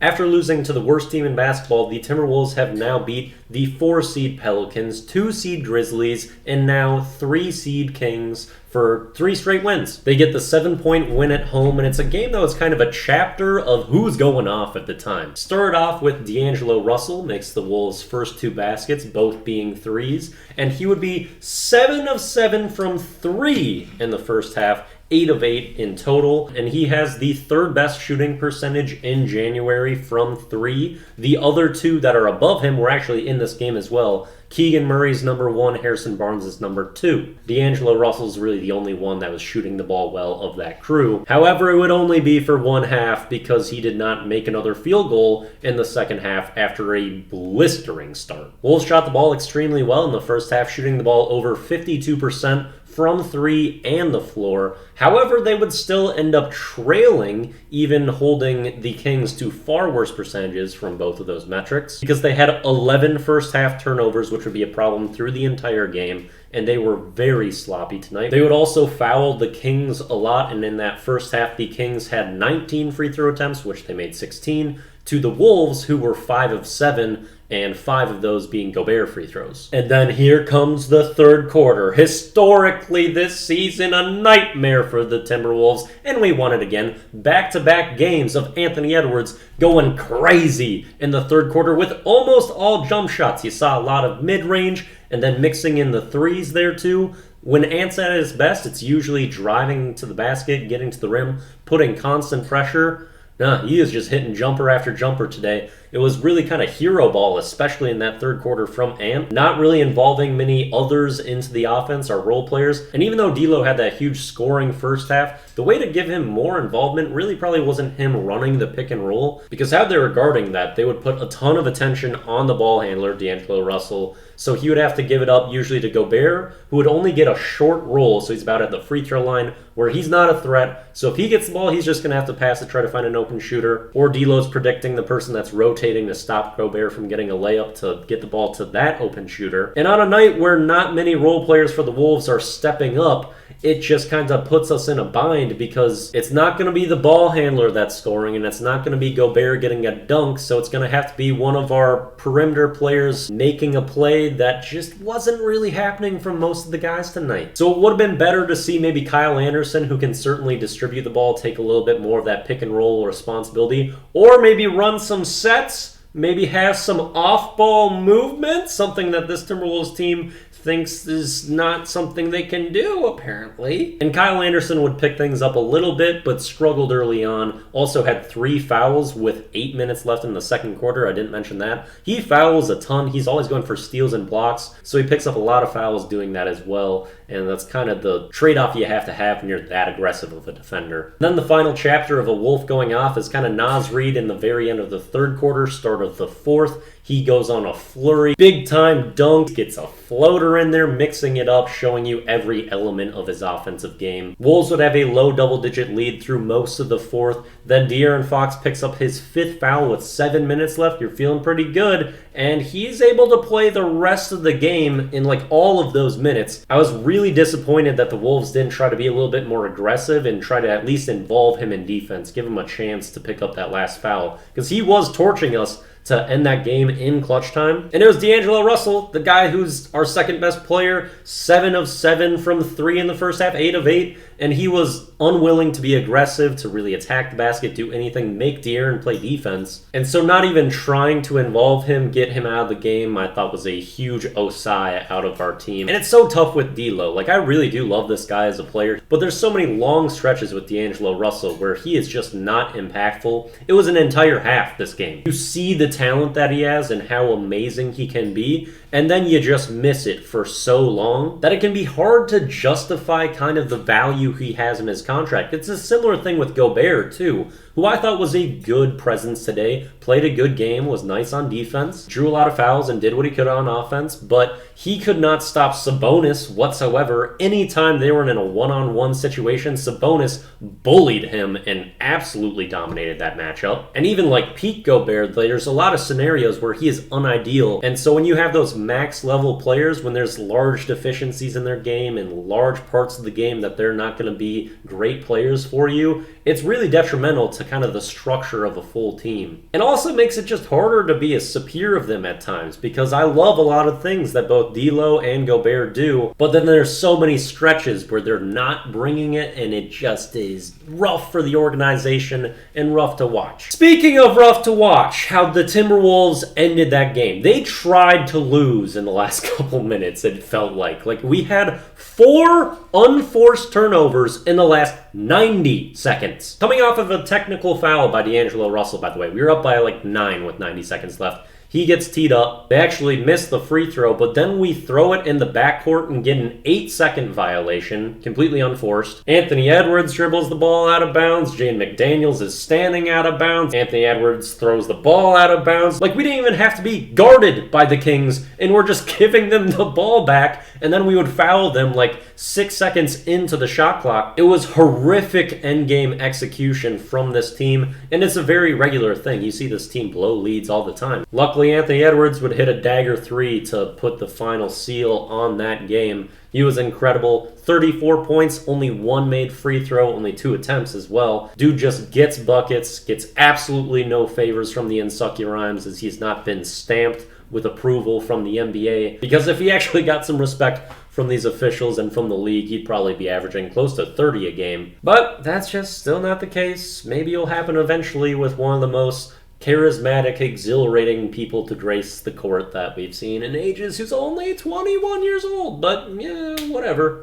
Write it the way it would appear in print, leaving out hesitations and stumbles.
After losing to the worst team in basketball, the Timberwolves have now beat the 4-seed Pelicans, 2-seed Grizzlies, and now 3-seed Kings for 3 straight wins. They get the 7-point win at home, and it's a game that was kind of a chapter of who's going off at the time. Started off with D'Angelo Russell, makes the Wolves' first 2 baskets, both being threes, and he would be 7 of 7 from 3 in the first half, 8 of 8 in total, and he has the 3rd best shooting percentage in January from 3. The other 2 that are above him were actually in this game as well. Keegan Murray's number 1, Harrison Barnes is number 2. D'Angelo Russell's really the only one that was shooting the ball well of that crew. However, it would only be for 1 half because he did not make another field goal in the second half after a blistering start. Wolves shot the ball extremely well in the first half, shooting the ball over 52% from 3 and the floor. However, they would still end up trailing, even holding the Kings to far worse percentages from both of those metrics, because they had 11 first half turnovers, which would be a problem through the entire game, and they were very sloppy tonight. They would also foul the Kings a lot, and in that first half, the Kings had 19 free throw attempts, which they made 16, to the Wolves, who were 5 of 7, and 5 of those being Gobert free throws. And then here comes the third quarter. Historically this season, a nightmare for the Timberwolves, and we won it again. Back-to-back games of Anthony Edwards going crazy in the third quarter with almost all jump shots. You saw a lot of mid-range and then mixing in the threes there too. When Ant's at his best, it's usually driving to the basket, getting to the rim, putting constant pressure. Nah, he is just hitting jumper after jumper today. It was really kind of hero ball, especially in that third quarter from Ant. Not really involving many others into the offense, our role players. And even though D'Lo had that huge scoring first half, the way to give him more involvement really probably wasn't him running the pick and roll. Because how they were guarding that, they would put a ton of attention on the ball handler, D'Angelo Russell. So he would have to give it up usually to Gobert, who would only get a short roll, so he's about at the free throw line, where he's not a threat. So if he gets the ball, he's just going to have to pass it, try to find an open shooter. Or D'Lo's predicting the person that's rotating to stop Gobert from getting a layup to get the ball to that open shooter. And on a night where not many role players for the Wolves are stepping up, it just kind of puts us in a bind because it's not going to be the ball handler that's scoring, and it's not going to be Gobert getting a dunk, so it's going to have to be one of our perimeter players making a play that just wasn't really happening from most of the guys tonight. So it would have been better to see maybe Kyle Anderson, who can certainly distribute the ball, take a little bit more of that pick and roll responsibility, or maybe run some sets, maybe have some off-ball movement, something that this Timberwolves team thinks is not something they can do, apparently. And Kyle Anderson would pick things up a little bit, but struggled early on. Also had 3 fouls with 8 minutes left in the second quarter. I didn't mention that. He fouls a ton. He's always going for steals and blocks, so he picks up a lot of fouls doing that as well. And that's kind of the trade-off you have to have when you're that aggressive of a defender. Then the final chapter of a Wolf going off is kind of Naz Reid in the very end of the third quarter, start of the fourth. He goes on a flurry, big-time dunk, gets a floater in there, mixing it up, showing you every element of his offensive game. Wolves would have a low double-digit lead through most of the fourth. Then De'Aaron Fox picks up his 5th foul with 7 minutes left. You're feeling pretty good. And he's able to play the rest of the game in like all of those minutes. I was really disappointed that the Wolves didn't try to be a little bit more aggressive and try to at least involve him in defense, give him a chance to pick up that last foul, because he was torching us to end that game in clutch time. And it was D'Angelo Russell, the guy who's our second best player, 7 of 7 from 3 in the first half, 8 of 8, and he was unwilling to be aggressive, to really attack the basket, do anything, make De'Aaron play defense. And so not even trying to involve him, get him out of the game, I thought was a huge Osai out of our team. And it's so tough with D'Lo. Like, I really do love this guy as a player, but there's so many long stretches with D'Angelo Russell where he is just not impactful. It was an entire half this game. You see the talent that he has and how amazing he can be, and then you just miss it for so long that it can be hard to justify kind of the value he has in his contract. It's a similar thing with Gobert too, who I thought was a good presence today, played a good game, was nice on defense, drew a lot of fouls and did what he could on offense, but he could not stop Sabonis whatsoever. Anytime they were in a one-on-one situation, Sabonis bullied him and absolutely dominated that matchup. And even like peak Gobert, there's a lot of scenarios where he is unideal, and so when you have those max level players, when there's large deficiencies in their game and large parts of the game that they're not going to be great players for you, it's really detrimental to kind of the structure of a full team. It also makes it just harder to be a superior of them at times, because I love a lot of things that both D'Lo and Gobert do, but then there's so many stretches where they're not bringing it, and it just is rough for the organization and rough to watch. Speaking of rough to watch, how the Timberwolves ended that game. They tried to lose in the last couple minutes, it felt like. Like, we had 4 unforced turnovers in the last 90 seconds. Coming off of a technical foul by D'Angelo Russell, by the way. We were up by like 9 with 90 seconds left. He gets teed up. They actually miss the free throw, but then we throw it in the backcourt and get an 8-second violation, completely unforced. Anthony Edwards dribbles the ball out of bounds. Jaden McDaniels is standing out of bounds. Anthony Edwards throws the ball out of bounds. Like, we didn't even have to be guarded by the Kings, and we're just giving them the ball back, and then we would foul them like 6 seconds into the shot clock. It was horrific endgame execution from this team, and it's a very regular thing. You see this team blow leads all the time. Luckily, Anthony Edwards would hit a dagger 3 to put the final seal on that game. He was incredible. 34 points, only 1 made free throw, only 2 attempts as well. Dude just gets buckets, gets absolutely no favors from the Insucky Rhymes, as he's not been stamped with approval from the NBA. Because if he actually got some respect from these officials and from the league, he'd probably be averaging close to 30 a game. But that's just still not the case. Maybe it'll happen eventually with one of the most charismatic, exhilarating people to grace the court that we've seen in ages, who's only 21 years old. But yeah, whatever.